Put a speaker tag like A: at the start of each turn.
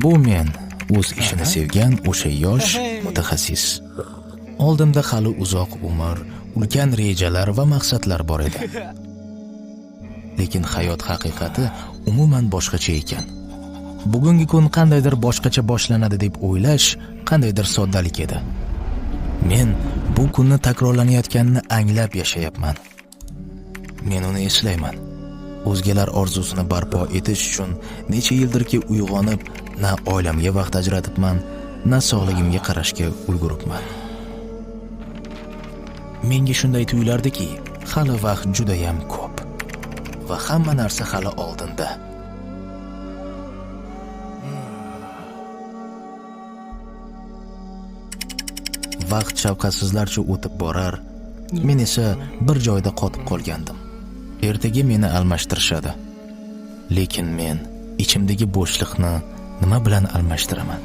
A: Bu men o'z ishini sevgan o'sha yosh mutaxassis. Oldimda hali uzoq umr, ulkan rejalar va maqsadlar bor edi. Lekin hayot haqiqati umuman boshqacha ekan. Bugungi kun qandaydir boshqacha boshlanadi deb o'ylash qandaydir soddalik edi. Men bu kunni takrorlanayotganini anglab yashayapman. Men uni eslayman. O'zgalar orzusini barpo etish uchun necha yildirki uyg'onib, na oilamga vaqt ajratibman, na sog'ligimga qarashga ulguribman. Menga shunday tuyulardiki, hali vaqt juda ham ko'p va hamma narsa hali oldinda. Vaqt shafqatsizlarcha o'tib borar, men esa bir joyda qotib qolgandim. Ertaga meni almashtirishadi. Lekin men ichimdagi bo'shliqni nima bilan almashtiraman?